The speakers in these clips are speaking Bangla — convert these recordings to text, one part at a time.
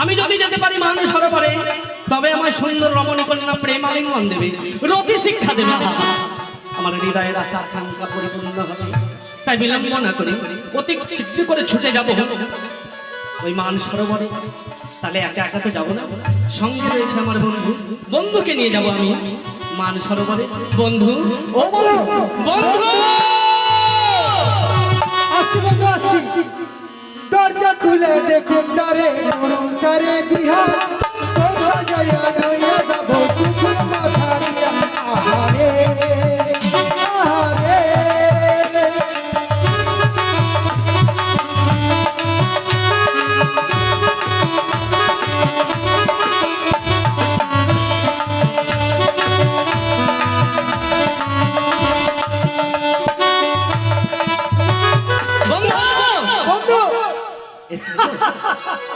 আমি যদি যেতে পারি মানুষ সরোবরে, তবে আমার সুন্দর রমণী কন্যা প্রেম আলিঙ্গন দেবে, রতি শিক্ষা দেবে, আমার হৃদয়ের আশা আকাঙ্ক্ষা পরিপূর্ণ হবে। তাই বিলম্ব না করে অতি শীঘ্র করে ছুটে যাব ওই মান সরোবরে। তাহলে একা একা তো যাবো না, সঙ্গে রয়েছে আমার বন্ধু, বন্ধুকে নিয়ে যাব আমি মান সরোবরে। বন্ধু, ও বন্ধু, বন্ধু আসছি বন্ধু আসছি, দরজা খুলে দেখুন তারে তারে বিহার ও সাজাইয়া নইয়া যাবো কুকুর মাথা দিয়া। আহারে আহারে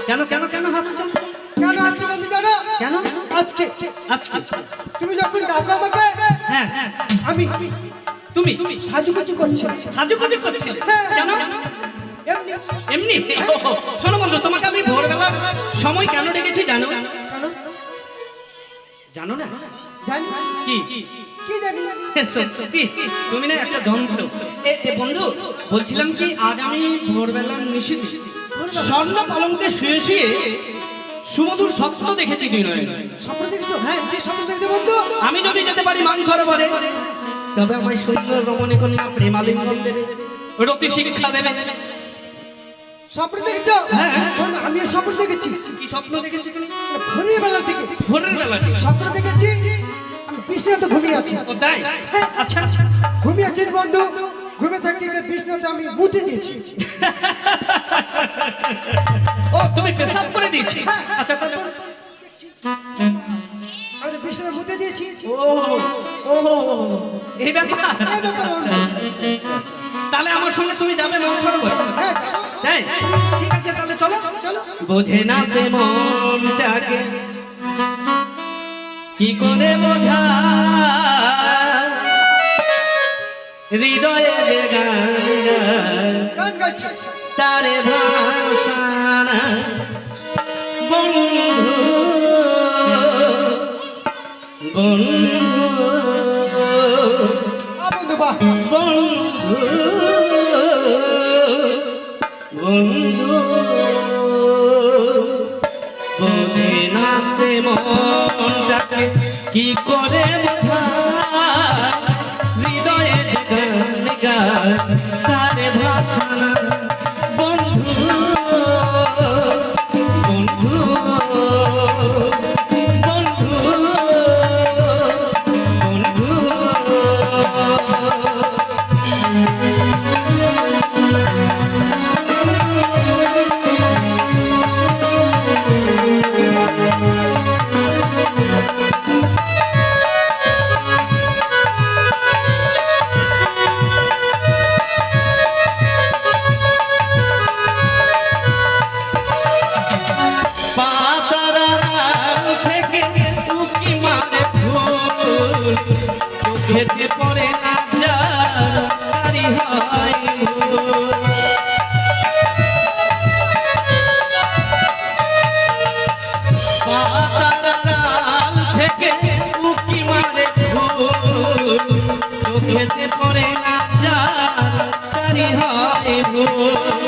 কেন কেন কেন হাসছো? কেন আসছি বন্ধু জানো? কেন? আজকে আচ্ছা, তুমি যখন ডাকো আমাকে, হ্যাঁ আমি তুমি সাজুগুজু করছি। সাজুগুজু করছিলে কেন? এমনি এমনি? শোনো বন্ধু, তোমাকে আমি ভোরবেলা সময় কেন ডেকেছি জানো? কেন জানো না? জানি কি কি জানি সত্যি তুমি না একটা যন্ত্র। এ বন্ধু, বলছিলাম কি, আজ আমি ভোরবেলা নিশিত স্বর্ণ পালঙ্কে শুয়ে শুয়ে সুমধুর স্বপ্ন দেখেছি। তুই নয় স্বপ্ন দেখছো? হ্যাঁ, কি স্বপ্ন দেখছো বন্ধু? আমি যদি যেতে পারি মান সরোবরে, তবে আমার সুন্দর রমণী কন্যা প্রেম আলিঙ্গন দেবে, রতি শিক্ষা দেবে। স্বপ্ন দেখছো? হ্যাঁ বন্ধু, আমি স্বপ্ন দেখেছি। কি স্বপ্ন দেখেছি তুমি? ভোরের বেলা থেকে ভোরের বেলা স্বপ্ন দেখেছি আমি বিছানাতে ঘুমিয়ে আছি। ও তাই? আচ্ছা আচ্ছা, ঘুমিয়ে আছি বন্ধু, ঘুমে থাকতে বিছানাতে আমি মুতে দিয়েছি। ও তুমি পেশাব করে দিয়েছি? আচ্ছা তারপর? আমি বিছানা মুতে দিয়েছি। ও ও এই ব্যাপার। এই ব্যাপার বন্ধু। তাহলে আমার সঙ্গে তুমি যাবে মান সরোবর? হ্যাঁ, তাই? ঠিক আছে, তাহলে চলো চলো। বোঝে না সে মনটাকে কি করে বোঝা, হৃদয়ে যে গান গান গাইছি। তারে ভাসানা। বন্ধু বন্ধু বন্ধু বাহ, বন্ধু বন্ধু বোঝে না সে মনটাকে কি করে বোঝা, হৃদয়ে গান গায় তারে ভাসানা। বন্ধু বন্ধু বন্ধু বন্ধু চোখেতে পড়ে না জারি হয় পাতাল থেকে উকি মারে ফুল, চোখেতে পড়ে না জারি হয় ফুল।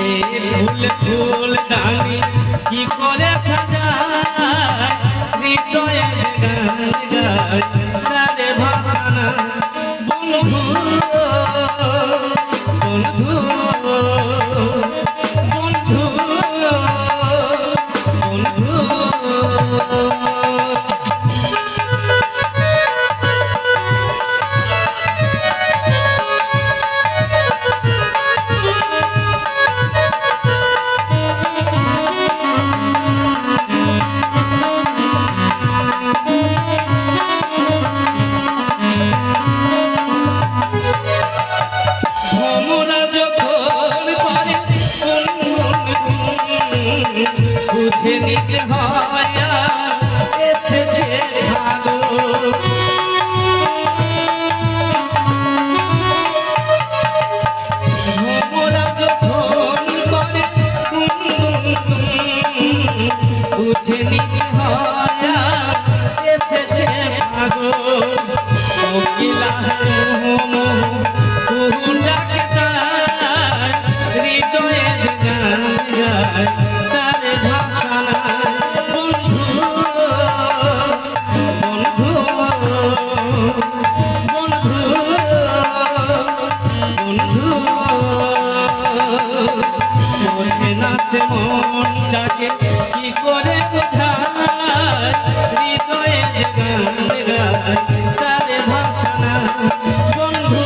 এই ফুল ফুল দানি কি করে সাজায়, হৃদয়ে গান গায় তারে ভাসানা। বন্ধু বন্ধু বন্ধু বন্ধু বুঝে নিতে হয় এসেছে ভালো। ভোমরা যখন করে উঠে নিতে হয় এসেছে ভাগো কোকিলা কুহু ডাকে তার হৃদয়ে গান গায় তার ভাষা নাই বন্ধু বন্ধু বন্ধু বন্ধু চোখে নাচে মন ডাকে কি করে বোঝায় হৃদয়ে গান গায় তার ভাষা নাই বন্ধু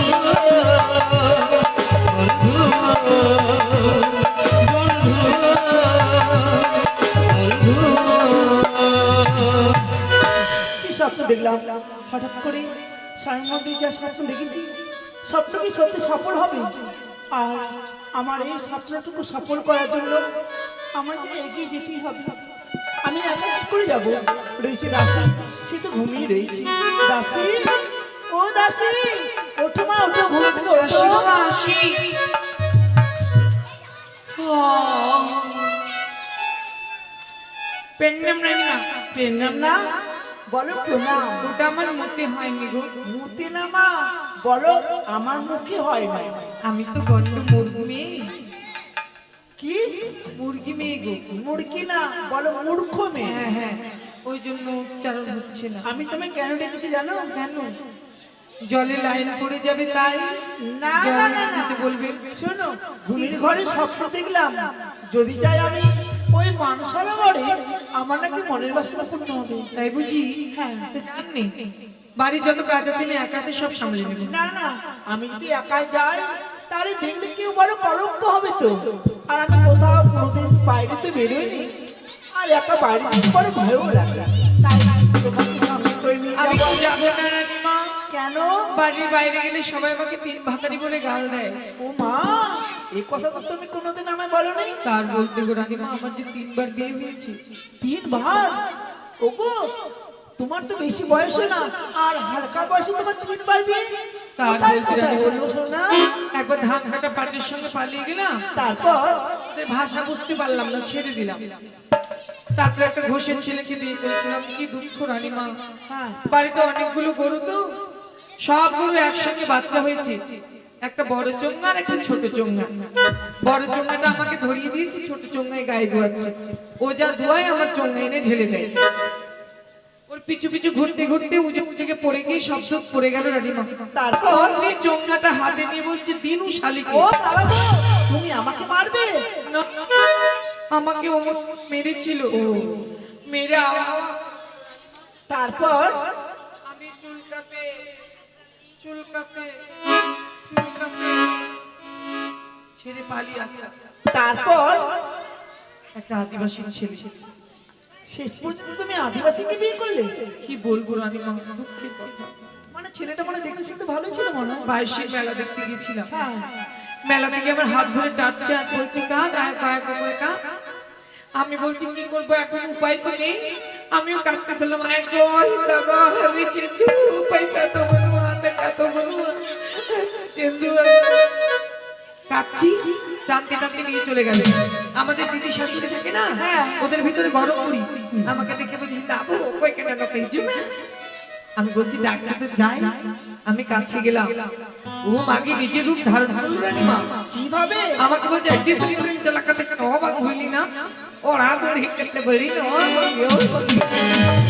বন্ধু বন্ধু বন্ধু কি স্বপ্ন দেখলাম হঠাৎ করে স্বামীর মধ্যে যা স্বপ্ন দেখেছি স্বপ্ন কি সত্যি সফল হবে আর আমার এই স্বপ্নটুকু সফল করার জন্য আমাকে এগিয়ে যেতেই হবে আমি একা কি করে যাব রয়েছে দাসী সে তো ঘুমিয়ে রয়েছে দাসী ও দাসী ওঠো মা ওঠো ঘুম থেকে ওঠো দাসী পেন্নাম রানীমা প্রণাম না বলো প্রণাম ওটা আমার মতে হয়নি গো মুতি না মা বলো আমার মুখে হয় না আমি তো গন্ড মুরগি মেয়ে কি মুরগি মেয়ে গো মুরগি না বলো মূর্খ মেয়ে হ্যাঁ হ্যাঁ ওই জন্য উচ্চারণ হচ্ছে না আমি তোমায় কেন ডেকেছি জানো কেন জলে লাইন পড়ে যাবে তাই না জলে না, না, যেতে না। বলবে শোনো ঘুমির ঘরে স্বপ্ন দেখলাম যদি চাই আমি ওই মানসালা ঘরে আমার নাকি মনের বাসনা পূর্ণ হবে তাই বুঝি হ্যাঁ। তো জাননি বাড়ির যত কাজ আছে আমি একাতে সব সামলে নেব না না আমি যদি একাই যাই তাহলে দেখলে কেউ বড় কলঙ্ক হবে তো আর আমি কোথাও কোনোদিন বাইরে তো বেরোইনি আর একা বাইরে যেতে বড় ভয়ও লাগে তাই তোমাকে সামনে করে নিয়ে আমি তো যাবো। যাবো না রানীমা কেন বাড়ির বাইরে গেলে সবাই আমাকে তিন ভাতারি বলে গাল দেয় ও মা এই কথা তো তুমি কোনোদিন আমায় বলোনি তার বলতে গো রানীমা আমার যে 3 বার বিয়ে হয়েছে 3 বার ওগো তোমার তো বেশি বয়স না আর হালকা বয়সে তোমার 3 বার বিয়ে তার কোথায় বলতে কোথায় রানীমা, হলো সোনা একবার ধান কাটা পাটির সঙ্গে পালিয়ে গেলাম তারপর ওদের ভাষা বুঝতে পারলাম না ছেড়ে দিলাম তারপরে একটা ঘোষের ছেলেকে বিয়ে করেছিলাম কি দুঃখ রানীমা হ্যাঁ বাড়িতে অনেকগুলো গরু তো সব গরু একসঙ্গে বাচ্চা হয়েছে একটা বড় চোঙা আর একটা ছোট চোঙা বড় চোঙাটা আমাকে ধরিয়ে দিয়েছে ছোট চোঙায় গায়ে ধোয়াচ্ছে ও যা ধোয়ায় আমার চোঙা এনে ঢেলে দেয় ওর পিছু পিছু ঘুরতে ঘুরতে উজে থেকে পড়ে গিয়ে শব্দ পড়ে গেল রানীমা তারপর অমনি চোঙাটা হাতে নিয়ে বলছে দিনু শালিকে ও বাবা গো, তুমি আমাকে মারবে না, আমাকে ও মেরেছিল মেরে তারপর আমি চুলকাতে চুলকাতে ছেড়ে পালিয়ে আসা তারপর একটা আদিবাসী ছেলে শেষ পর্যন্ত তুমি আদিবাসীকে বিয়ে করলে কি বলবো রানীমা দুঃখের কথা মানে ছেলেটা মানে দেখতে শিখতে ভালোই ছিল মনে হয় বাইশের মেলা দেখতে গেছিলাম হ্যাঁ মেলা থেকে আমার হাত ধরে টানছে আর বলছে কাঁদ আয় পায় করে কাঁদ আমি বলছি কি করবো এখন উপায় তো নেই আমিও কাঁদতে ধরলাম আয় গো দাদা আমি চেঁচু পয়সা তো বলুয়া দেখা তো বলুয়া চেন্দু কাচ্ছি টানতে টানতে নিয়ে চলে গেল আমাদের দিদি শাশুড়ি থাকে না ওদের ভিতরে গরম করি আমাকে দেখে বলছি দাবো কই কেন নকাই জুমে আমি বলছি ডাক্তার তো যাই আমি কাছে গেলাম ও মাগে নিজের রূপ ধারণ করলো রানীমা কিভাবে আমাকে বলছে একটি সিলিন্ডার চালাকাতে কেন অবাক হইলি না ও রাত ধরে করতে পারি না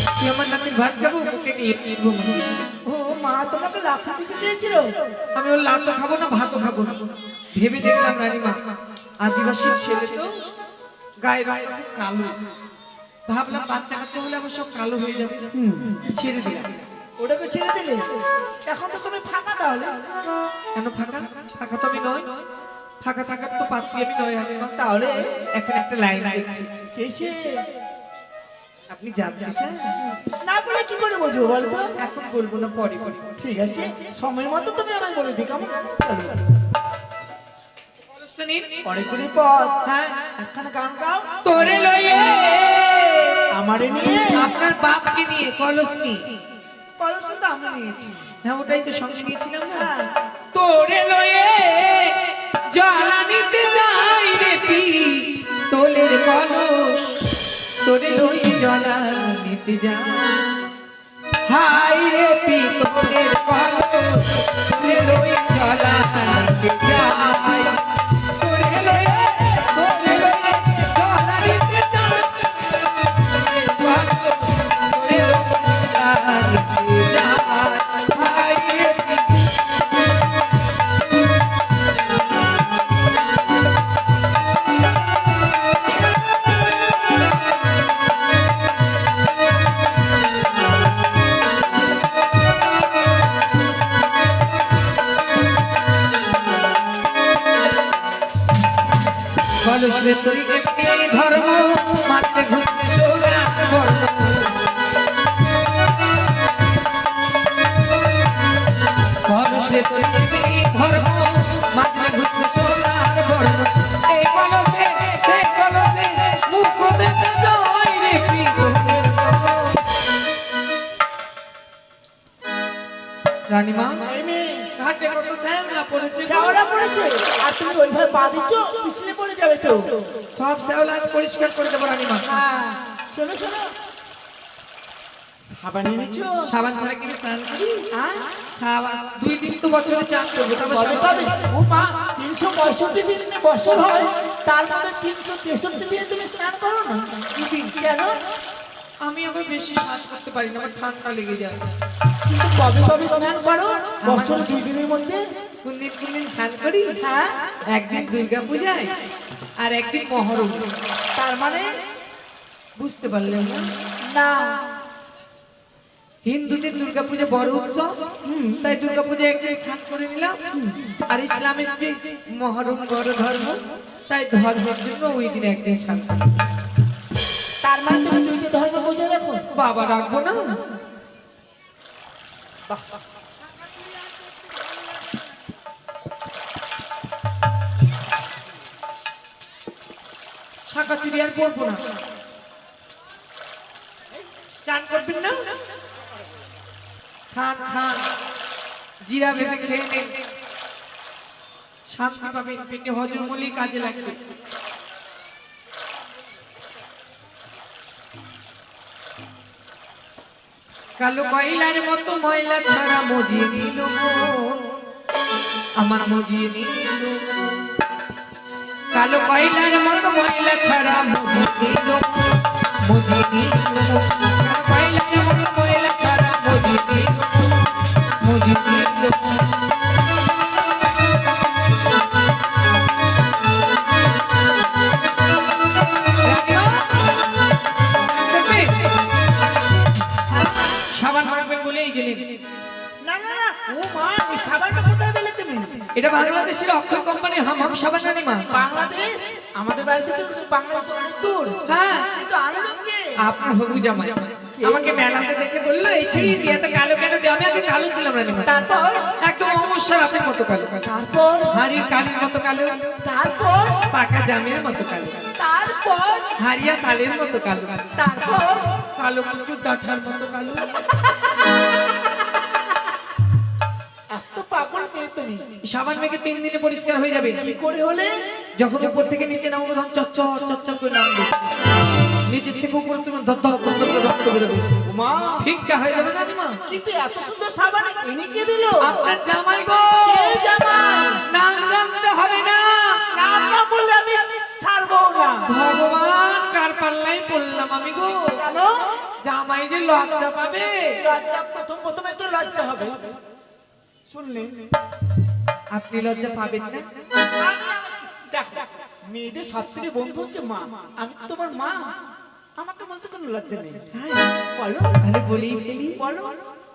তুই আমার নাতির ভাত খাবো ওকে নিয়ে ঘুমো ও মা তোমাকে লাথা দিতে চেয়েছিল আমি ওর লাতো খাবো না ভাতও খাবো না ভেবে দেখলাম রানীমা আদিবাসীর ছেলে তো গায়ে গায়ে খুব কালো ভাবলাম বাচ্চা কাচ্চা হলে আবার সব কালো হয়ে যাবে ছেড়ে দিলাম ওটাকে ছেড়েছিলে এখন তো তুমি ফাঁকা তাহলে কেন ফাঁকা ফাঁকা তো আমি নয় ফাঁকা থাকার তো পাত্রী আমি নয় রানীমা তাহলে এখন একটা লাইন চাইছি কেসে আপনি জানতে চান না বলে কি করে বুঝবো বলো তো এখন বলবো না পরে পরে ঠিক আছে সময়ের মতো তুমি আমায় বলে দিই কেমন চলো কলসটা নিন অনেকগুলি পথ হ্যাঁ একখানা গান গাও তোরে লয়ে আমারে নিয়ে আপনার বাপকে নিয়ে কলস নিয়ে কলসটা তো আমি নিয়েছি হ্যাঁ ওটাই তো সঙ্গে নিয়েছিলাম না হ্যাঁ। তোরে লয়ে জ্বালানিতে যাই রে পি তোলের কলস তোরে লই জলা নিতে যা হাই রে পিতলের কলস তোরে লই জলা নিতে যা তোরে লই জলা নিতে যা তোরে লই জলা নিতে যা হাই রে কলসে তরি একটি ধর্ম মারতে ঘুরতে সোনা বর্ণ কলসে তরি একটি ধর্ম মারতে ঘুরতে সোনার বর্ণ এই কলসে সেই কলসে মুখ দেখতে যাই রে পিতলের কলস রানীমা এই মেয়ে, ঘাটে কত শ্যাওলা পড়েছে শ্যাওলা পড়েছে আর তুমি ওইভাবে পা দিচ্ছ পিছলে পড়ে যাবে তো। সব শ্যাওলা আজ পরিষ্কার করে দেবো রানীমা হ্যাঁ শোনো শোনো, সাবান এনেছো? সাবান ছাড়া কি আমি স্নান করি হ্যাঁ সাবান 2 দিন তো বছরে চান করবো তবে কবে সাবান কবে? ও মা, 365 দিন বছর হয়, তার মধ্যে 363 দিনে তুমি স্নান করো না? কেন? আমি আবার বেশি শ্বাস করতে পারি না আমার ঠান্ডা লেগে যায় কিন্তু কবে কবে স্নান করো বছর 2 দিনের মধ্যে? কোন দিন স্নান করি হ্যাঁ, একদিন দুর্গা পূজায় আর একদিন মহরম তার মানে বুঝতে পারলেন না না। হিন্দুদের দুর্গা পূজা বড় উৎসব তাই দুর্গা পূজায় একদিন স্নান করে নিলাম আর ইসলামের যে মহরম বড় ধর্ম তাই ধর্মের জন্য ওই দিন একদিন স্নান করি তার মানে তুমি দুইটা ধর্ম বজায় রাখো? বাবা রাখবো না শাঁখা চুড়ি আর পরবো না চান করবেন না খান খান জিরা ভেবে খেয়ে নেন শান্তি পাবেন পেটে হজম হলেই কাজে লাগবে কালো কয়লার মতো ময়লা ছাড়া মজিয়ে নিল আমার মজিয়ে নিল কালো কয়লার মতো ময়লা ছাড়া মজিয়ে নিল মজিয়ে নিল কালো কয়লার মতো ময়লা ছাড়া মজিয়ে নিল মজিয়ে নিল সাবান মাখবেন বলে এই জেনে না না না, ও মা, ওই সাবানটা কোথায় পেলে তুমি? এটা বাংলাদেশের অক্ষয় কোম্পানির হাম সাবান জানি মা বাংলাদেশ? আমাদের বাড়িতে তো বাংলাদেশ অনেক দূর। হ্যাঁ কিন্তু আনলাম কে? আপনার হবু জামাই আমাকে মেলাতে দেখে বললো এই ছিড়ি দিয়ে তো কালো কেন দিয়ে আমি আগে কালো ছিলাম না তারপর? একদম অমস্যার আপনার মতো কালো তারপর? হাড়ির কালির মতো কালো তারপর? পাকা জামের মতো কালো তারপর? হারিয়া তালের মতো কালো তারপর? কালো কুচুর ডাঁঠার মতো কালো এত পাগল মেয়ে তুমি। সাবান মেখে 3 দিনে পরিষ্কার হয়ে যাবে কি করে হলে? যখন উপর থেকে নিচে নামবো তখন চচ্চর চচ্চর করে নামবে নিচের থেকে উপরে তুমি ধর ধর ধর করে রক্ত বেরোবে মা, ফিক্কা হয়ে যাবে না মা কিন্তু এত সুন্দর সাবান এনে কে দিল? আপনার জামাই গো কে জামাই? নাম জানতে হবে না নাম না বললে আমি ছাড়বো না। ভগবান কার পাল্লাই পড়লাম আমি গো কেন? জামাই যে লজ্জা পাবে লজ্জা, প্রথম একটু লজ্জা হবে শুনলে। আপনি লজ্জা পাবেন না দেখো, মেয়েদের সব থেকে বন্ধু হচ্ছে মা। আমি তো তোমার মা, আমাকে বলতে কোনো লজ্জা নেই। বলো, তাহলে বলেই ফেলি বলো,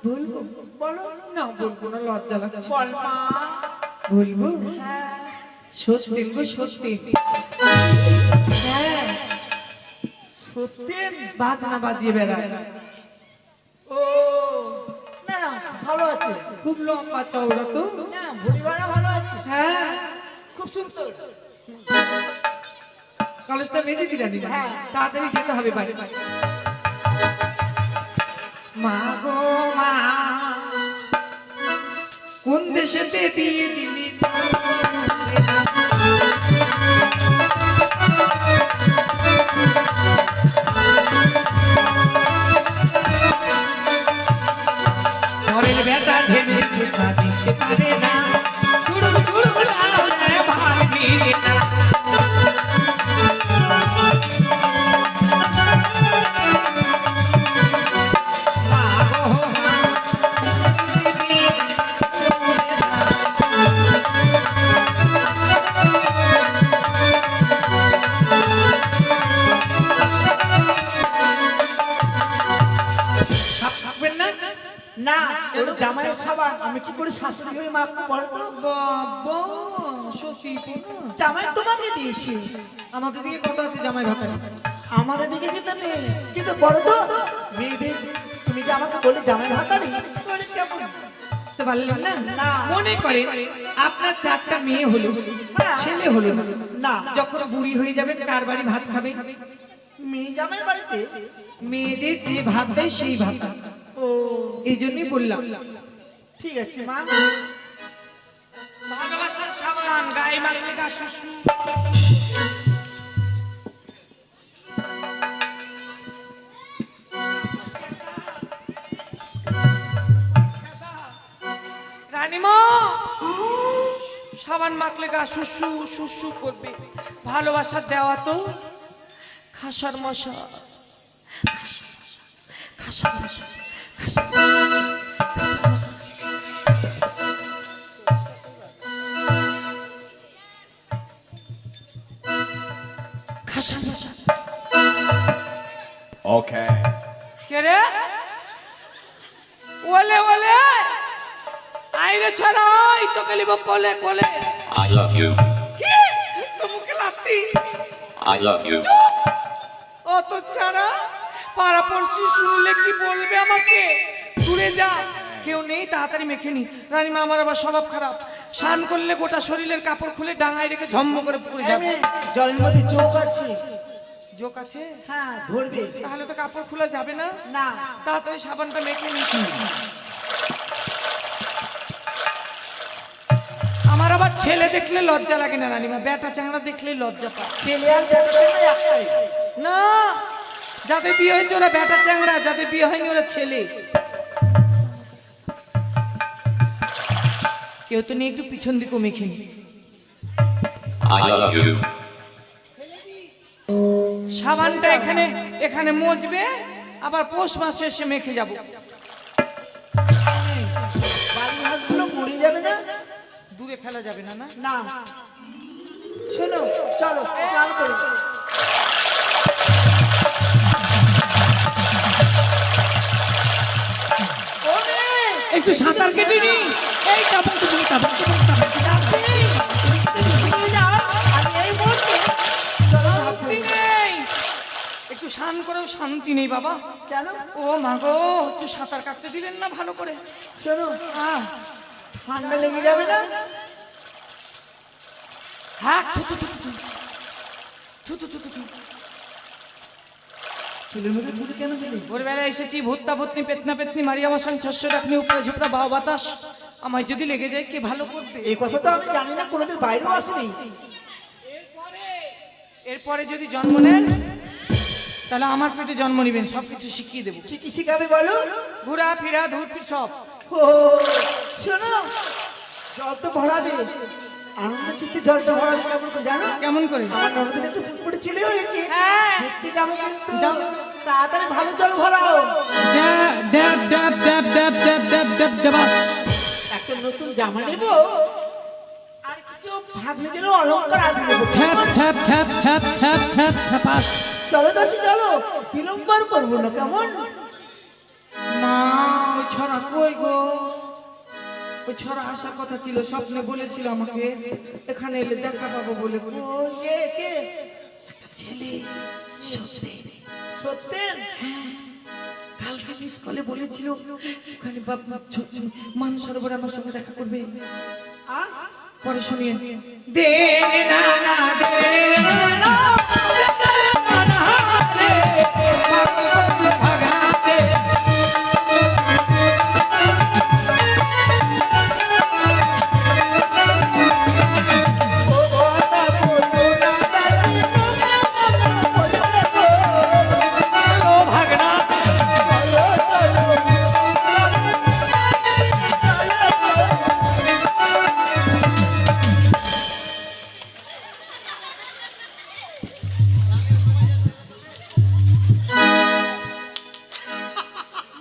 বলবো বলো। না বলবো না লজ্জা লাগছে বল মা। বলবো হ্যাঁ, সত্যি গো সত্যি হ্যাঁ, সত্যি? বাজনা বাজিয়ে বেড়ায় ও না, ভালো আছে। খুব লম্বা চওড়া তো না, ভুড়ি বাড়া ভালো আছে। হ্যাঁ খুব সুন্দর। কলেজটা মেজে দিলা দিলা হ্যাঁ। তাড়াতাড়ি যেতে হবে বাড়ি মা গো মা কোন দেশেতে দিয়ে দিলি না ওর জামাইয়ের সাবান আমি কি করে শাশুড়ি হয়ে মাখবো বলো তো? বাবা সত্যি জামাই তোমাকে দিয়েছি, আমাদের দিকে কত আছে জামাই ভাতা? আমাদের দিকে কিন্তু নেই। কিন্তু বলো তো মেয়েদের, তুমি যে আমাকে বলে জামাই ভাতারি কেমন? তো পারলেন না? না। মনে করেন আপনার 4টা মেয়ে হলো, ছেলে হলো না, না যখন বুড়ি হয়ে যাবে কার বাড়ি ভাত খাবে? মেয়ে জামাইয়ের বাড়িতে। মেয়েদের যে ভাত দেয় সেই ভাত। ও এই জন্যই বললাম ঠিক আছে মা। ভালোবাসার সাবান গায়ে মাখলে গা শুশু। রানীমা সাবান মাখলে গা শুশু শুশু করবে। ভালোবাসার দেওয়া তো খাসার মশা, খাসার মশা, খাসার মশা, খাসার মশা। খাসার মশা। Okay. কে রে? ওলে ওলে আইরে ছড়া এই তো গলিব কোলে কোলে। I love you. কি তুমি লাতি? I love you. ও তো ছাড়া পাড়াপড়শি শুনলে কি বলবে আমাকে? দূরে যা, কেউ নেই, তাড়াতাড়ি মেখে নি। রানীমা আমার আবার স্বভাব খারাপ, স্নান করলে গোটা শরীরের কাপড় খুলে ডাঙায় রেখে ঝম্ম করে পড়ে যাবে। জলের মধ্যে চোখ আছে। জোক আছে? হ্যাঁ ধরবে। তাহলে তো কাপড় খোলা যাবে না। না তাড়াতাড়ি সাবানটা মেখে নি। আমার আবার ছেলে দেখলে লজ্জা লাগে না রানীমা, বেটা চ্যাংড়া দেখলে লজ্জা পায়। ছেলে আর বেটা ছেলে একটাই। না, যাদের বিয়ে হয়েছে ওরা বেটা চ্যাংড়া, যাদের বিয়ে হয়নি ওরা ছেলে। কেউ তো নেই, একটু পিছন দিকেও মেখে নি। I love you. সাবানটা এখানে এখানে মজবে, আবার পৌষ মাসে এসে মেখে যাব। বাড়ির হাঁসগুলো মরে যাবে না? দূরে ফেলা যাবে না। না না শোনো চলো স্নান করি। একটু সাঁতার কেটে নি। এই Tabuk Tabuk Tabuk Tabuk Tabuk. একটু স্নান করেও শান্তি নেই বাবা। কেন? ও মা গো, একটু সাঁতার কাটতে দিলেন না ভালো করে? শোনো হ্যাঁ ঠান্ডা লেগে যাবে না? হ্যাঁ থু থু থু থু থু থু থু থু থু। চুলের মধ্যে থুতু কেন দিলি? ভোরবেলা এসেছি, ভূতটা ভূতনি পেতনা পেতনি মারিয়া মশান শস্য ডাকনি উপরে ঝুপড়া বাবা বাতাস। আমায় যদি লেগে যায় কে ভালো করবে? এই কথা তো আমি জানি না, কোনোদিন বাইরেও আসেনি। এরপরে যদি জন্ম নেন তাহলে আমার পেটে জন্ম নেবেন, সবকিছু শিখিয়ে দেবো। কি কি শিখাবে বলো? ঘোরা ফেরা ধূপ সব। ও শোনো, জল তো ভরাবে, আনন্দ চিত্তে জলটা ভরাবে কেমন করে জানো? কেমন করে? আমার ননদের একটু ফুটফুটে ছেলে হয়েছে। হ্যাঁ। দেখতে যাবে কিন্তু যাও। তাড়াতাড়ি ভালো জল ভরাও। ড্যাব ড্যাব ড্যাব ড্যাব ড্যাব ড্যাব ড্যাব ড্যাবাস। একটা নতুন জামা নেবো আর কিছু ভাগ্নেদেরও অলংকার আদি নেবো। থ্যাপ থ্যাপ থ্যাপ থ্যাপ থ্যাপ থ্যাপ থ্যাপাস। চলো দাসি চলো, বিলম্বর করবো না কেমন? মা ওই ছড়া কই গো? ওই ছড়া আসার কথা ছিল, স্বপ্নে বলেছিল আমাকে এখানে এলে দেখা পাবো বলে। ও কে কে? একটা ছেলে সত্যি সত্যেন? কালকে মিস কলে বলেছিল ওখানে মানুষ সরোবর আমার সঙ্গে দেখা করবে। পরে শুনিয়ে দে না না দে না না দে ভাগাতে।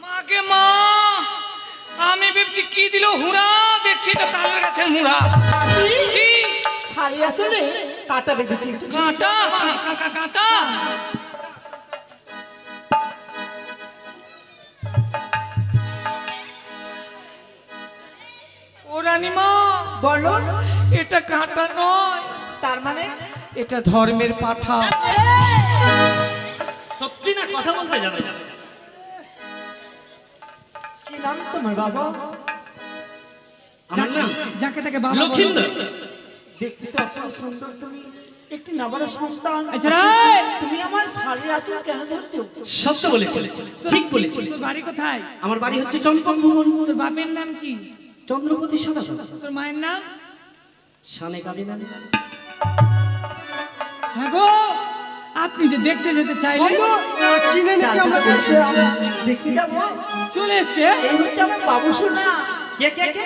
মাকে মা, আমি ভাবছি কি দিল হুড়া, দেখছি তো তালের গাছের মুড়া। কি শাড়ি আঁচলে কাটা বেঁধেছি একটু। কাঁটা কাঁটা কাঁটা। বলো এটা কাঁটা নয়, তার মানে এটা ধর্মের পাঠা। সত্যি না কথা বলতে জানো? কি নাম তোমার বাবা? আমার নাম যাকে তাকে বাবা বলো। লক্ষিন্দর। দেখতে তো অপূর্ব সুন্দর তুমি, একটি নাবালক সন্তান। আচ্ছা রে। তুমি আমার শাড়ির আঁচল কেন ধরছো? সত্য বলেছি, ঠিক বলেছি। তোর বাড়ি কোথায়? আমার বাড়ি হচ্ছে চম্পক ভুবন। তোর বাপের নাম কি? চন্দ্রপতি সদাগর। তোর মায়ের নাম? শানে কাবিনা। হ্যাঁ গো, আপনি যে দেখতে যেতে চাইলেন, চিনে নাকি আমরা বলছে, আমরা দেখতে যাবো। চলে এসছে। এই হচ্ছে আমার বাবু সোনা। কে কে কে?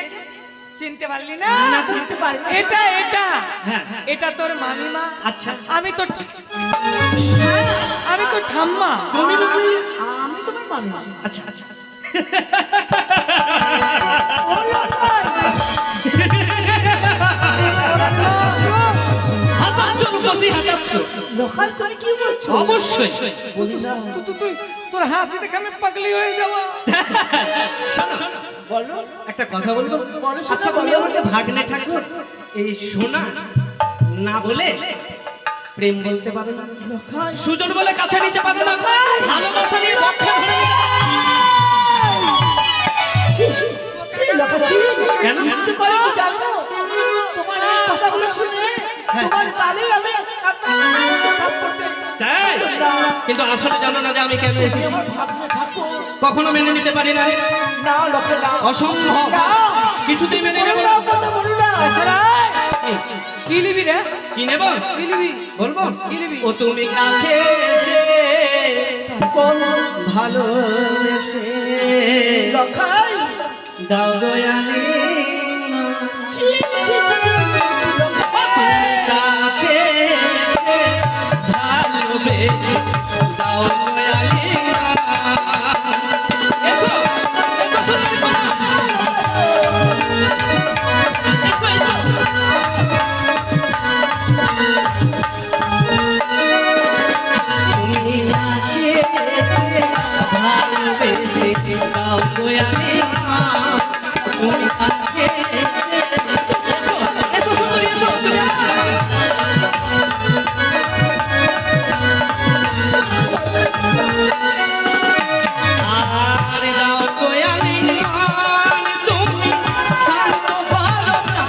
চিনতে পারলি না? না চিনতে পারি না। এটা এটা হ্যাঁ, এটা তোর মামিমা। আচ্ছা আচ্ছা। আমি তো ঠাম্মা। তুমি তুমি আমি তোমার মামা। আচ্ছা আচ্ছা আচ্ছা। হাতাচ্ছ রূপসী, হাতাচ্ছ। লোকাল তুমি কি বলছো? অবশ্যই। বলি না, তোর হাসি দেখে আমি পাগলি হয়ে যাওয়া। বলো একটা কথা বলবো? বলো সোনা, আচ্ছা তুমি বলো। আমাকে ভাগ্নে ঠাকুর এই সোনা না বলে প্রেম বলতে পারো না? লোকাল সুজন বলে কাছে নিতে পারো না? ভালোবাসা নিয়ে বক্ষে ধরে নিতে লোকাল কেন? ইচ্ছে করে কি জানো? তোমার এই কথাগুলো শুনে তোমার তালে আমি তাই? কিন্তু আসলে জানো না যে আমি কেন এসেছি? আমার ভাবনা ঠাকুর কখনো মেনে নিতে পারি না, না লোকাল না অসম্ভব, কিছুতেই মেনে নেব না। কথা বলি না। কি লিবি রে? কি নেব? কি লিবি? বলবো? কি নিবি? ও তুমি কাছে এসে ভালোবেসে লোকাল দাও দয়ালি ছি ছি ছি ছি ছি ছি লোকাল কাছে এসে ভালোবেসে দাও দয়ালি। এসো, এসো সুন্দরী কন্যা। এসো, এসো। তুমি কাছে এসে ভালোবেসে দাও দয়ালি। তুমি কাছে এসে এসো, এসো সুন্দরী, এসো তুমি। আর দাও দয়ালি তুমি শান্ত ভালো না।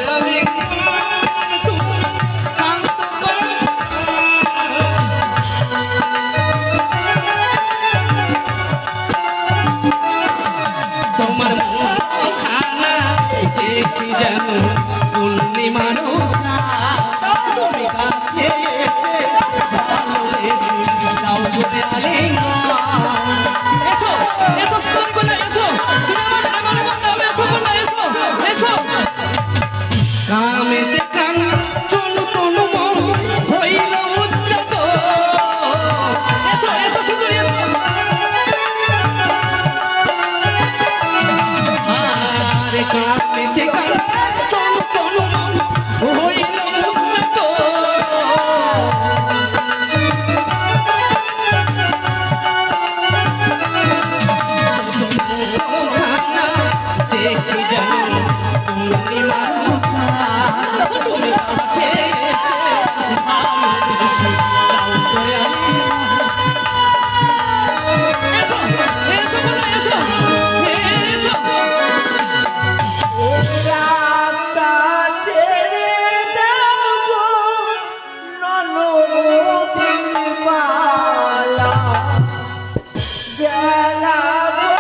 দয়ালি তুমি শান্ত ভালো তোমার মুখখানা দেখি যেন পূর্ণিমার তুমি কাছে এসে ভালোবেসে দাও দয়ালি। এসো, এসো সুন্দরী কন্যা, এসো। তুমি আমার প্রেমের বন্ধু, এসো কন্যা, এসো, এসো। কামেতে কানা চনু তনু মন হইল উচ্চত। এসো, এসো সুন্দরী, এসো। আরে কামেতে কানা চনু তনু মন হইল উচ্চত। খানা দেখি যেন পূর্ণিমার মুখা। তুমি কাছে এসে ভালোবেসে দাও দয়ালি। এসো, এসো কন্যা, এসো, এসো। রাস্তা ছেড়ে দাও গো, ননদের মালা। বেলা গো,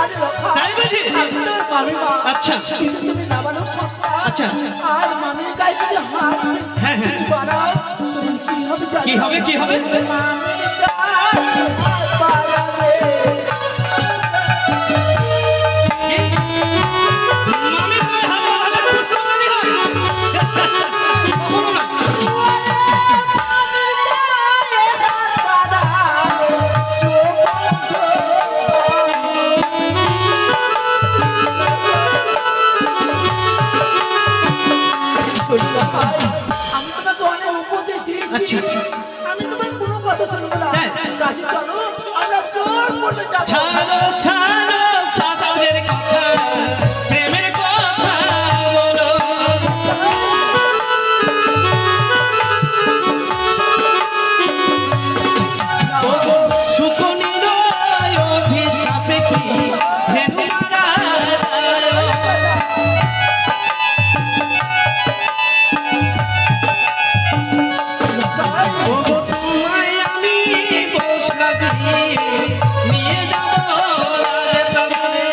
প্রাণ রক্ষা। তাই বুঝি? আমি তোর মামিমা। আচ্ছা। কিন্তু তুমি নাবালক সন্তান। আচ্ছা, আচ্ছা। আর মামির গায়ে যদি হাত হ্যাঁ, হ্যাঁ। বাড়াও, তুমি কি হবে জানো? কি হবে, কি হবে? মামির গায়ে হাত বাড়াবে। মামির গায়ে হাত বাড়ালে পুত্রবতী হয়? কখনো না। আমি তোমাকে অনেক উপদেশ দিয়েছি। আচ্ছা, আচ্ছা। আমি তোমার কোনো কথা শুনবো না। হ্যাঁ, হ্যাঁ। কাশি চলো, আমরা জোর করে যাবো। ছাড়ো ছাড়ো সাধুদের কথা, প্রেমের কথা বলো। ওগো সুখ নিরয় অভিশাপে কি ধেনু মারা। ওগো তোমায় আমি বসরা দিয়ে নিয়ে যাব রাজপ্রাসাদে।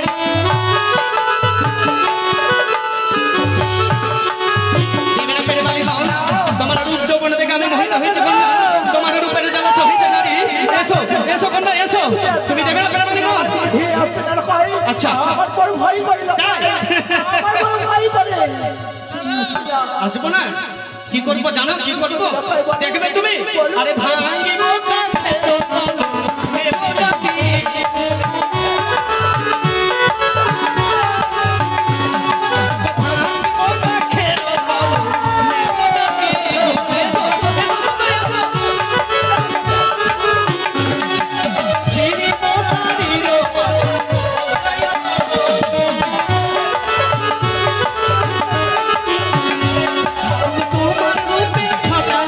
জীবনে পেরে বালি হও না, তোমার রূপ যৌবন দেখে আমি মোহিত হয়েছি কন্যা। তোমার রূপের জ্বালা সহিতে নারী। এসো এসো কন্যা এসো, তুমি দেবে না পেরে বালি হও। ধেয়ে আসবে না রে ভাই। আচ্ছা, আচ্ছা। আমার বড় ভয় করে না। তাই? আমার বড় ভয় করে। আসবো না, কি করবো জানো, কি করবো দেখবে তুমি? আরে ভাঙিব কাঠের পলক, নেব জাতি। ভাঙিব কাঠের পলক, নেব জাতি। চিরিব শাড়ির তোমার রূপে ফাটা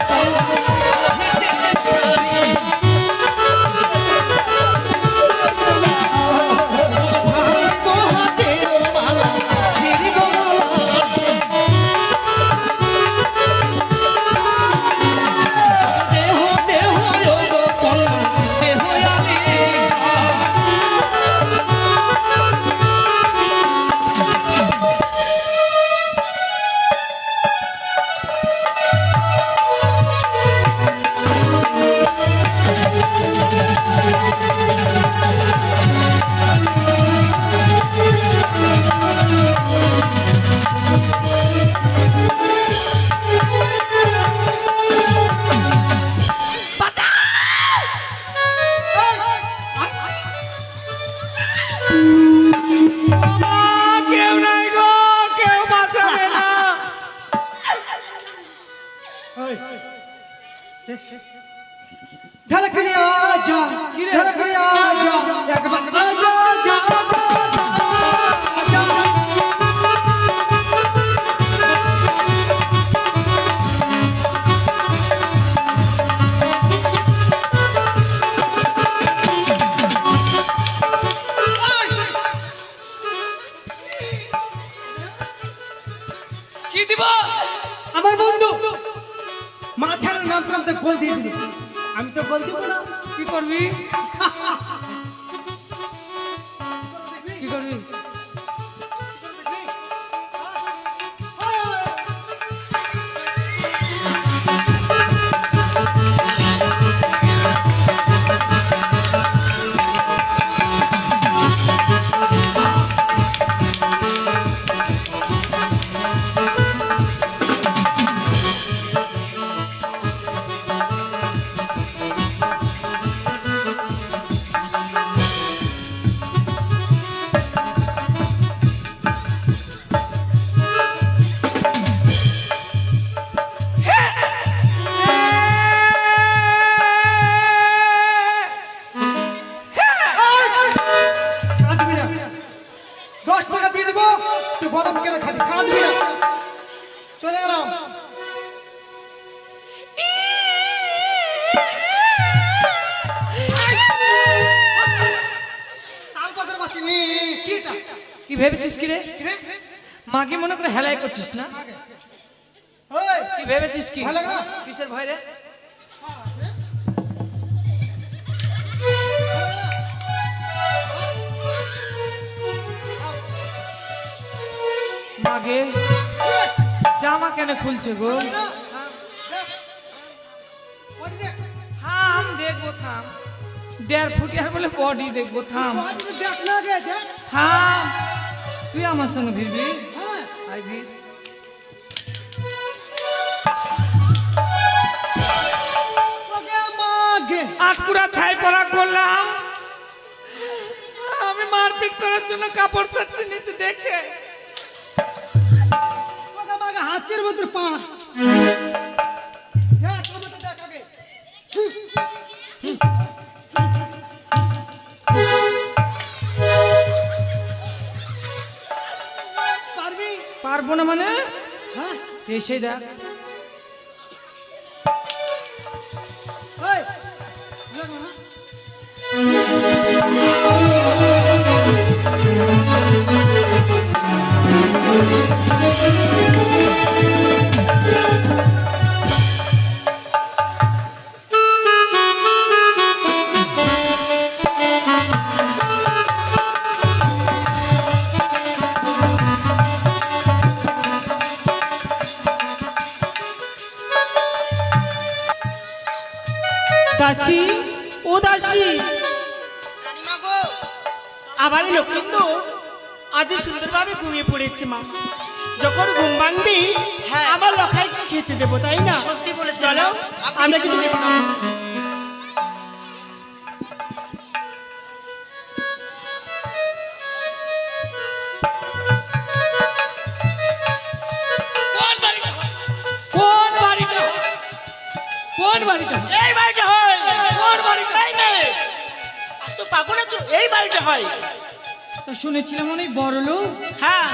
ঢালখানি আজা, ঢালখানি আজা, একবার আজা, আজা, আজা, আজা। কি দিব? আমার বন্ধু মাথার নাম প্রান্তে গোল দিয়ে দিল। আমি তো গোল দিব না। কি করবি? কি করবি? কাঁদবি না। 10 টাকা দিয়ে দেবো, তুই বাদাম কেন খাবি? কাঁদবি না। চলে গেলাম। তালপাতার বাসি কি এটা? কি ভেবেছিস কি রে? কি রে? মাকে মনে করে হেলাই করছিস না? ওই, কি ভেবেছিস কি? ভয় লাগে না? কিসের ভয় রে? জামা কেন খুলছে গো? বডি দেখ, থাম দেখবো, থাম। 1.5 ফুটিয়ার বলে বডি দেখবো, থাম বডি দেখ না গে, দেখ। থাম। তুই আমার সঙ্গে ভিড়বি? হ্যাঁ, আই ভিড়। ওকে মাগে। আটকুড়া ছাই পরা করলাম, আমি মারপিট করার জন্য কাপড় ছাড়ছি নিচে, দেখছে? ওকে মাগে হাতের মধ্যে পা। দেখ, ছবিটা দেখ আগে। পারবি? পারবো না মানে? হ্যাঁ, এসে যা। ওই, দেখ না। দাসী, ও দাসী, আমার লক্ষ্মীন্দর আজ সুন্দরভাবে ঘুমিয়ে পড়েছে মা। যখন ঘুম ভাঙবি আমার লখাইকে খেতে দেবো, তাই না? চলো আমরা কিন্তু কোন বাড়িটা? কোন বাড়িটা? এই বাড়িটা হয়। কোন বাড়িটা? এই মেয়ে, তো পাগল আছো? এই বাড়িটা হয়। তো শুনেছিলাম অনেক বড় লোক। হ্যাঁ,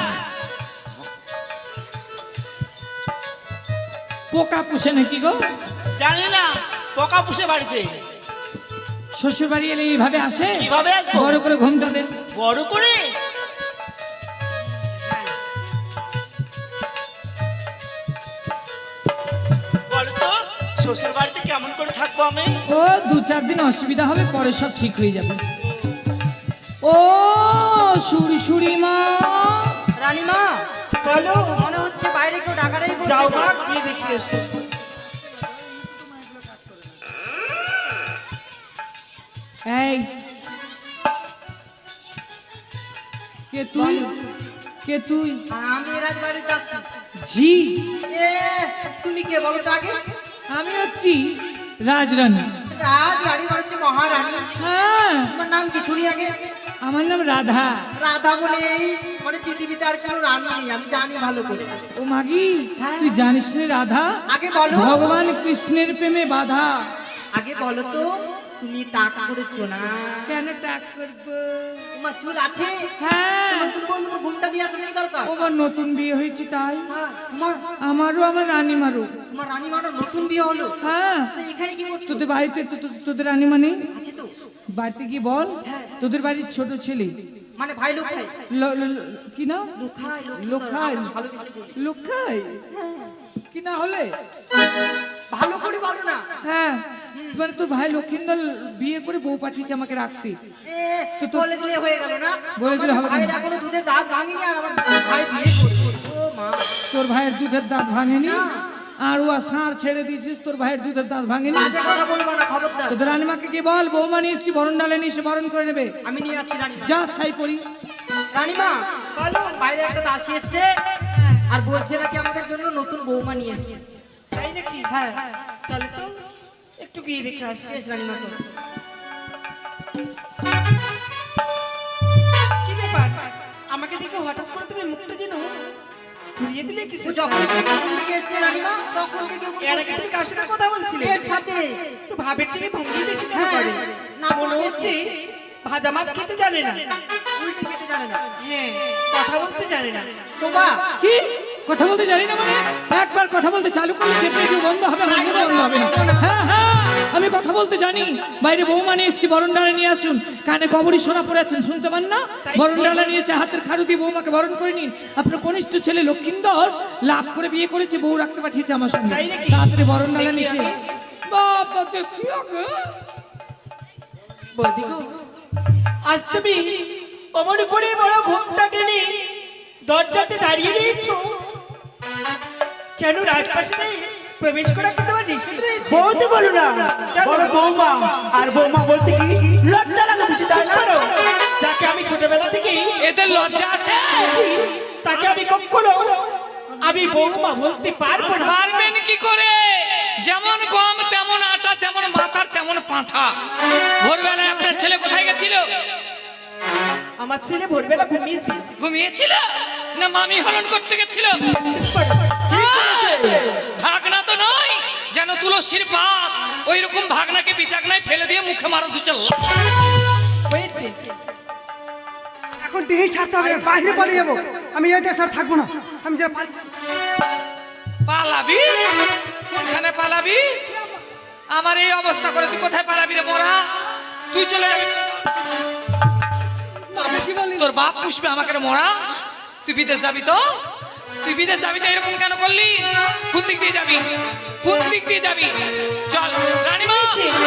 পোকা পুষে নাকি গো? জানি না, পোকা পুষে বাড়িতে। শ্বশুর বাড়ি এলে এইভাবে আসে? কিভাবে আসবো? বড় করে ঘুমটা দেন। বড় করে? বলো তো, শ্বশুর বাড়িতে কেমন করে থাকবো আমি? ও 2-4 দিন অসুবিধা হবে, পরে সব ঠিক হয়ে যাবে। ও সুরি মা, রানীমা বলো, মনে হচ্ছে বাইরে কেউ ডাকাডাকি করছে। যাও মা, গিয়ে দেখি এসো। এই কে তুই? কে তুই? আমি এ রাজবাড়িতে আসছি। জি, এ তুমি কে বলো তো আগে? আমি হচ্ছি রাজরানী। রাজ রানী মানে হচ্ছে মহারানী। হ্যাঁ, তোমার নাম কি শুনি আগে? আমার নাম রাধা। রাধা বলে এই মানে পৃথিবীতে আর কেউ রানী নেই, আমি জানি ভালো করে। ও মাগি, তুই জানিস রে রাধা আগে বলো, ভগবান কৃষ্ণের প্রেমে বাধা। আগে বলো তো তুমি টাক করেছো না? কেন টাক করবো? তোমার চুল আছে? হ্যাঁ, নতুন বন্ধু তো ঘুমটা দিয়ে আসলে দরকার। আমার নতুন বিয়ে হয়েছে তাই। হ্যাঁ, তোমার আমারও আমার রানীমারও। তোমার রানী মানে নতুন বিয়ে হলো? হ্যাঁ, তো এখানে কি করছো? তোদের বাড়িতে তোদের রানীমা নেই? আছে তো, বাড়িতে গিয়ে বল তোদের বাড়ির ছোট ছেলে মানে ভাই লোক খায়। কি না লোখায়, লোখায়, ভালোবেসে বলি। লোখায় কি না হলে? ভালো করে বলো না। হ্যাঁ, মানে তোর ভাই লক্ষিন্দর বিয়ে করে বউ পাঠিয়েছে আমাকে রাখতে। তো বলে দিলে হয়ে গেল না? বলে দিলে হবে না। ভাইয়ের এখনো দুধের দাঁত ভাঙেনি আর আমার ভাই বিয়ে করবে। ও মা, তোর ভাইয়ের দুধের দাঁত ভাঙেনি আর ও ষাঁড় ছেড়ে দিয়েছিস, তোর ভাইয়ের দুধের দাঁত ভাঙেনি। বাজে কথা বলবো না, খবরদার। তোদের রানীমাকে গিয়ে বল বৌমা নিয়ে এসছি, বরণ ডালে নিয়ে এসে বরণ করে নেবে। আমি নিয়ে আসছি রানীমা। যা ছাই করি। রানীমা বলো, বাইরে একটা দাসী এসছে আর বলছে নাকি আমাদের জন্য নতুন বৌমা নিয়ে এসছে। তাই নাকি? হ্যাঁ, চলে তো, একটু গিয়ে দেখে আসি। শেষ রানীমা তো। কি ব্যাপার, আমাকে দেখে হঠাৎ করে তুমি মুখটা যেন ঘুরিয়ে দিলে কিছু? যখন থেকে ঘুম থেকে এসছে রানীমা, তখন থেকে ওকে এর আগে তুমি কার সাথে কথা বলছিলে? এর সাথে। তো ভাবের চেয়ে ভঙ্গি বেশি কেন হ্যাঁ, করে? না মনে হচ্ছে ভাজা মাছ খেতে জানে না। উল্টে খেতে জানে না। হ্যাঁ, কথা বলতে জানে না। তোবা কি কথা বলতে জানি না মানে? একবার কথা বলতে চালু করলে টেপ রেডিও বন্ধ হবে, আমার মনে বন্ধ হবে না। হ্যাঁ হ্যাঁ, আমি কথা বলতে জানি। বাইরে বৌমা নিয়ে এসছি, বরণ ডালা নিয়ে আসুন। কানে কবরী শোনা পড়ে আছেন, শুনতে পান না? বরণ ডালা নিয়ে এসে হাতের খাড়ু দিয়ে বৌমাকে বরণ করে নিন। আপনার কনিষ্ঠ ছেলে লক্ষিন্দর লাভ করে বিয়ে করেছে, বউ রাখতে পাঠিয়েছে আমার সঙ্গে। তাই নাকি? তাড়াতাড়ি বরণ ডালা নিয়ে এসে। বাবা দেখি আগে। বৌদি গো, আজ তুমি অমর করে বড় ঘোমটা টেনে দরজাতে দাঁড়িয়ে রয়েছো, কেন রাজপ্রাসাদে প্রবেশ করা কি তোমার নিষেধ রয়েছে? বলতে বলো না, বলো বৌমা। আর বৌমা বলতে কি লজ্জা লাগা কিছু, তাই না? যাকে আমি ছোটবেলা থেকে এদের লজ্জা আছে? তাকে আমি কখনো আমি বৌমা বলতে পারবো না। পারবেন কি করে? যেমন গম তেমন আটা, যেমন মাথার তেমন পাঁঠা। ভোরবেলায় আপনার ছেলে কোথায় গেছিল? আমার ছেলে ভোরবেলা ঘুমিয়েছে। ঘুমিয়েছিল না মামি হরণ করতে গেছিল? ভাগনা তো নয়, যেন তুলসীর পাত। ওই রকম ভাগনাকে বিচাগনায় ফেলে দিয়ে মুখে মারো দু চাল। হয়েছে এখন দেহে ছাড়তে হবে, বাইরে পালিয়ে যাবো। আমি এই দেশে আর থাকবো না। আমি যে পালাবি? কোনখানে পালাবি? আমার এই অবস্থা করে তুই কোথায় পালাবি রে মোরা? তুই চলে যাবি। তোর বাপ পুষবে আমাকে রে মোরা। তুই বিদেশ যাবি তো? তুই বিদেশ যাবি তো এরকম কেন করলি? কোন দিক দিয়ে যাবি? কোন দিক দিয়ে যাবি? চল রানীমা,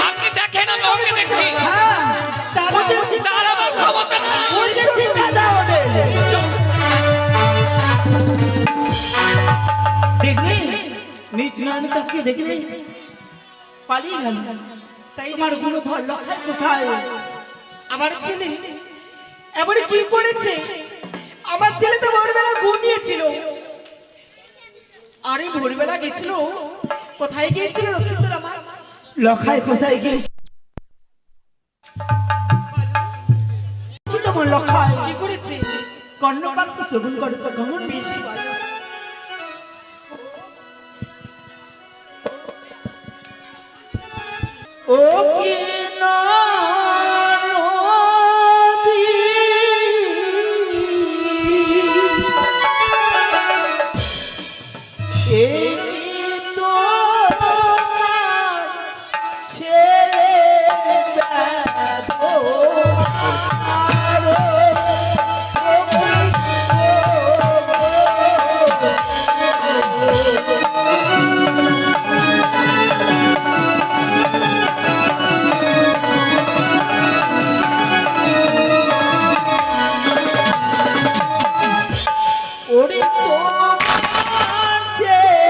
আপনি দেখেন, আমি ওকে দেখছি। তার আমার ক্ষমতা নাই। দেখলে নিজ নানি তাকে দেখলে পালিয়ে গেল। তাই আমার গুণধর লখাই কোথায়? আমার ছেলে এবারে কি করেছে? আমার ছেলে তো ভোরবেলা ঘুমিয়েছিল। আরে ভোরবেলা গেছিল, কোথায় গিয়েছিল লক্ষ্মীন্দর আমার? লখাই কোথায় গিয়েছে? তোমার লখাই কি করেছে? কর্ণপাত শ্রবণ করে তো কেমন বেশি। ও কি নদী এই তোমার ছেলে ওরে তোমার ছেলে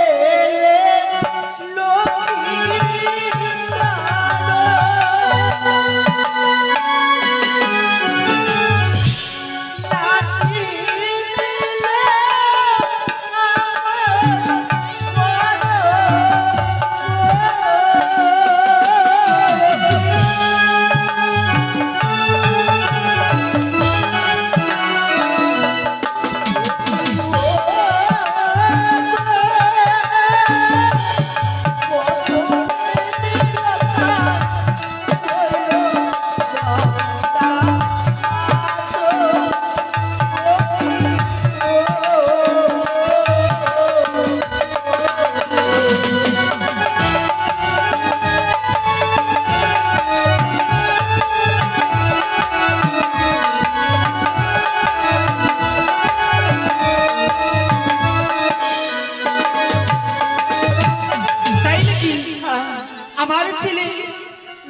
আমার ছেলে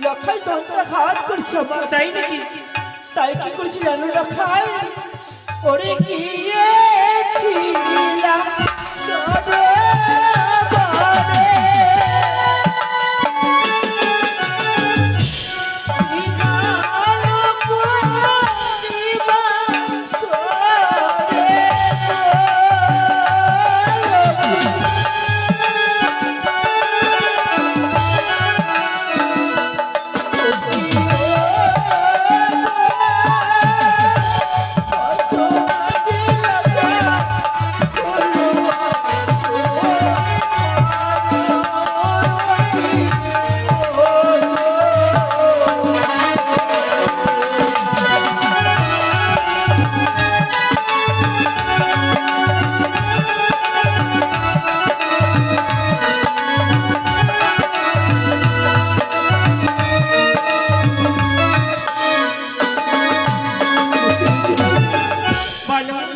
লখাই তন্ত্রাঘাত করছে আমার। তাই নাকি? তাই কি করছি জানো লখাই? ওরে গিয়েছিলাম সরোবরে, স্নান করিবার করে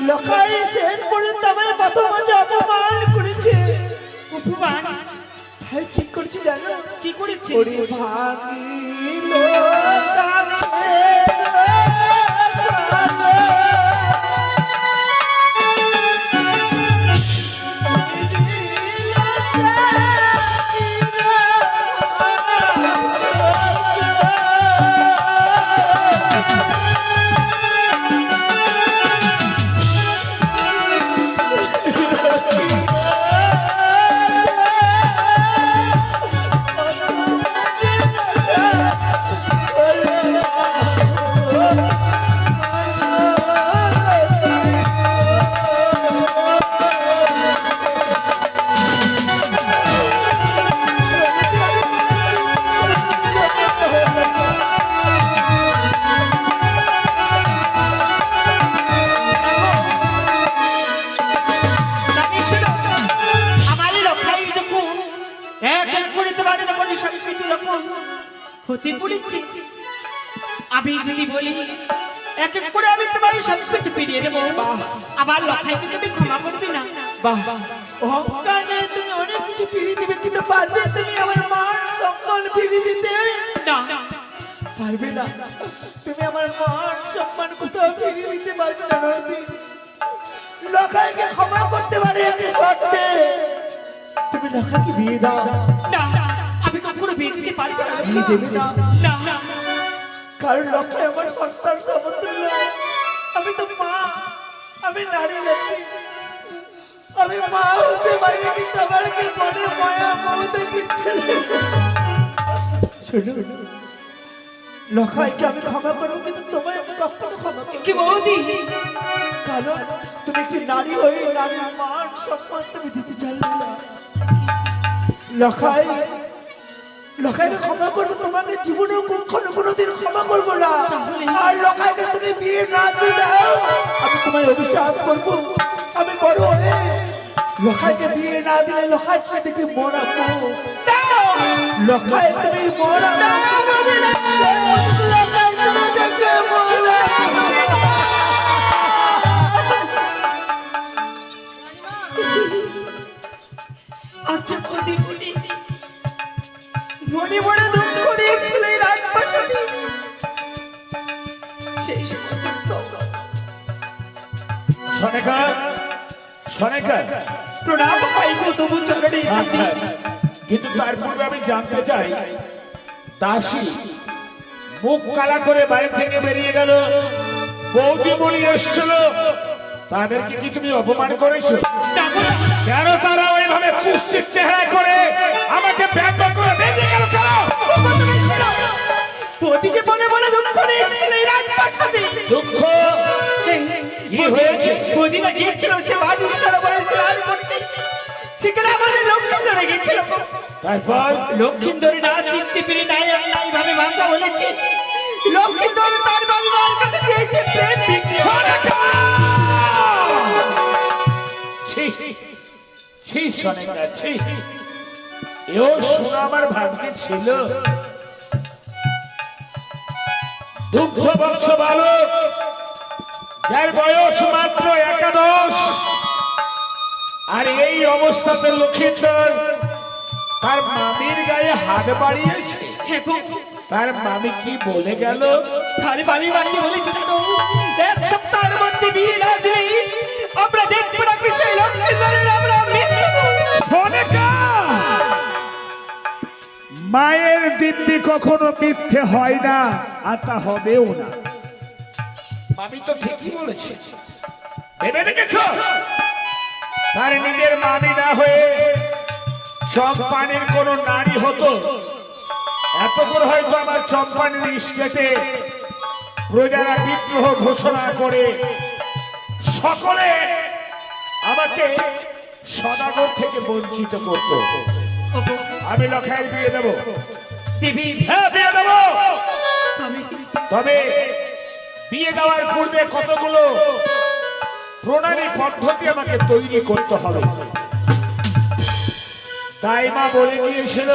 লখাই শেষ পর্যন্ত আমার প্রথম অপমান করেছে। উপমান? তাই কি করছি জানো? কি করেছে? ওরে ভাগিল কাছে দিল এক এক করে আমি তোমার সব কিছু ফিরিয়ে দেবো। আবার লখাইকে তুমি ক্ষমা করবে না। বাহ অহংকারে তুমি অনেক কিছু ফিরিয়ে দিবে, কিন্তু পারবে তুমি আমার মান সম্মান ফিরিয়ে দিতে? না পারবে না। তুমি আমার মান সম্মান কোথাও ফিরিয়ে দিতে পারবে না নদী। লখাইকে ক্ষমা করতে পারে একটি শর্তে, তুমি লখাইকে বিয়ে দাও। না আমি কখনো বিয়ে দিতে পারবো না। বিয়ে দেবে না? না কারণ লখাই আমার সন্তান সমতুল্য। আমি তো মা, আমি নারী লক্ষ্মী, আমি মা হতে পারি, কিন্তু আমার কি মনে মায়া মমতা কিচ্ছু নেই। শোনো, লখাইকে আমি ক্ষমা করবো, কিন্তু তোমায় আমি কখনো ক্ষমা করবো কি বৌদি, কারণ তুমি একটি নারী হয়ে নারীর মান সম্মান তুমি দিতে চাইলে না। লখাইকে ক্ষমা করবো, তোমাকে জীবনে কখনো কোনোদিন ক্ষমা করবো না। আর লখাইকে তুমি বিয়ে না দিয়ে দাও, আমি তোমায় অভিশাপ করবো। আমি বড় হয়ে লখাইকে বিয়ে না দিলে লখাই তুমি দেখবি মরাবো। লখাই তুমি মরাবো, লখাই তুমি দেখবে মরাবো। আচ্ছা বৌদি বলি, মনে মনে দুঃখ করেছিল এই রাজপ্রাসাদে। সেই সমস্ত প্রণাম পাইব তবু চরণে এসেছি। কিন্তু তার পূর্বে আমি জানতে চাই, দাসী মুখ কালা করে বাড়ি থেকে বেরিয়ে গেল, বৌদি বলি এসছিল, তাদেরকে কি তুমি অপমান করেছো? কেন তারা ওইভাবে কুৎসিত চেহারা করে আমাকে ব্যাপার করে বেরিয়ে গেল কেন? বৌদিকে মনে মনে দুঃখ করেছিল এই রাজপ্রাসাদে। দুঃখ কি হয়েছে? বৌদি না গিয়েছিল সে বাড়ির সরবরাহ স্নান করতে, সেখানে আমাদের লক্ষ্মী ধরে গেছিল। তারপর লক্ষ্মীন্দরী না চিনতে পেরে নাই ভাবে ভাষা বলেছে। লক্ষ্মীন্দরী তার বাবার কাছে চেয়েছে প্রেম ভিক্ষা। এও শোনা আমার ভাগ্যে ছিল। দুগ্ধ বংশ বালক, যার বয়স মাত্র 11, আর এই অবস্থাতে লক্ষ্মীন্দর তার মামির গায়ে হাত বাড়িয়েছে। তার মামি কি বলে গেল? তার বাড়ি বাড়ি বলেছে এক সপ্তাহের মধ্যে বিয়ে না দিলে আমরা দেখবো না কি সেই লক্ষ্মীন্দরের আমরা মৃত্যু। মায়ের দিব্যি কখনো মিথ্যে হয় না, আর তা হবেও না। মামি তো ঠিকই বলেছে। ভেবে দেখেছো, তার নিজের মামি না হয়ে চম্পানির কোন নারী হতো, এত করে হয়তো আমার চম্পানির স্টেটে প্রজারা বিদ্রোহ ঘোষণা করে সকলে আমাকে সদাগর থেকে বঞ্চিত করত। আমি লখাইয়ের বিয়ে দেবো, হ্যাঁ বিয়ে দেবো। তবে বিয়ে দেওয়ার পূর্বে কতগুলো প্রণালী পদ্ধতি আমাকে তৈরি করতে হবে। তাই মা বলে গিয়েছিল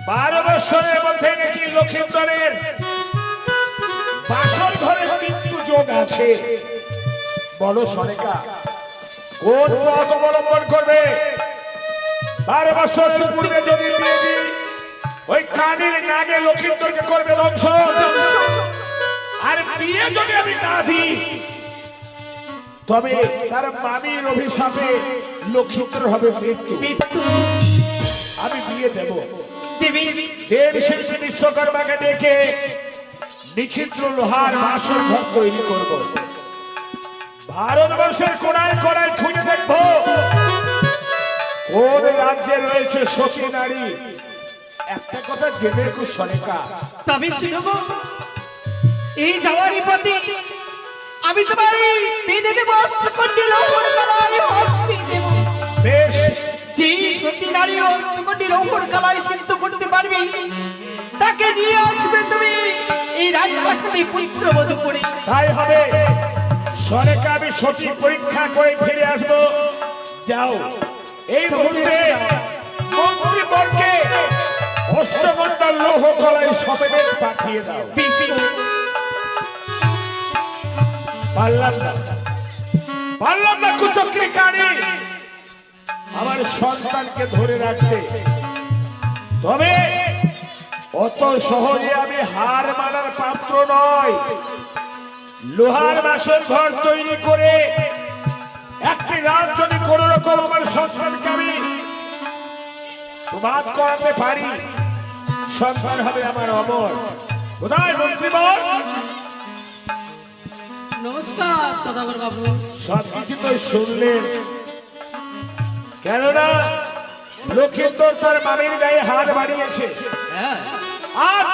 12 বছরের মধ্যে নাকি লক্ষ্মীন্দরের বাসর ঘরে মৃত্যু যোগ আছে। বলো সনেকা, কোন পথ অবলম্বন করবে? 12 বছর পূর্বে যদি বিয়ে দিই, ওই কানের নাগে লক্ষ্মীন্দরকে করবে ধ্বংস। আর বিয়ে যদি আমি না দিই, তবে তার মামির অভিশাপে লক্ষ্মীন্দর হবে মৃত্যু। আমি বিয়ে দেব। দেব শিল্পী বিশ্বকর্মাকে ডেকে নিশ্চিত্র লোহার বাসর ঘর তৈরি করব। ভারতবর্ষের কোনায় কোনায় খুঁজে দেখব কোন রাজ্যে রয়েছে সতী নারী। একটা কথা জেনে রেখো সনেকা, তবে শুনবো এই যাওয়ারই পথে আমি তোমার বেঁধে দেবো অষ্টকন্ডী লৌহর কালায় হাত দেব। বেশ, যে সতী নারী অষ্টকন্ডী লৌহর কালায় সিদ্ধ করতে পারবে, তাকে নিয়ে আসবে তুমি এই রাজপ্রাসাদে পুত্রবধূ করে। তাই হবে সনেকা। আমি সঠিক পরীক্ষা করে ফিরে আসবো। যাও, এই মুহূর্তে মন্ত্রীবরকে অষ্টকন্ডা লৌহ কলায় সমেত পাঠিয়ে দাও। পারলাম না কুচক্রি কানি আমার সন্তানকে ধরে রাখতে। তবে অত সহজে আমি হার মানার পাত্র নয়। লোহার বাসন ঘর তৈরি করে একটি রাত যদি কোন রকম আমার সন্তানকে আমি প্রবাদ করাতে পারি, সন্তান হবে আমার অমর। কোথায় মন্ত্রীবর? নমস্কার সদাগর বাবু। সবকিছু তো শুনলেন, কেননা লক্ষিন্দর তার মামির গায়ে হাত বাড়িয়েছে। হ্যাঁ, আর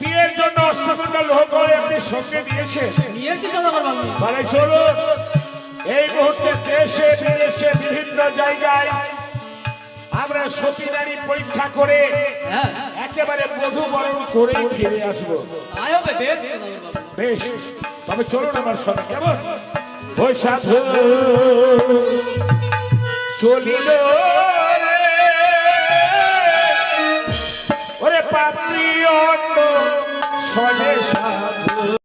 বিয়ের জন্য অষ্টমঙ্গল লোহ করে আপনি সঙ্গে দিয়েছে। নিয়েছি সদাগর বাবু। বলে চলো এই মুহূর্তে দেশে বিদেশে বিভিন্ন জায়গায় আমরা সতী নারী পরীক্ষা করে হ্যাঁ, একেবারে বধূ বরণ করে ফিরে আসবো। তাই হবে, বেশ সদাগর বাবু। বেশ, তবে চলুন আমার সাথে। কেমন? ওই সাধু চলিল রে, ওরে পাত্রী অন্য সনে সাধু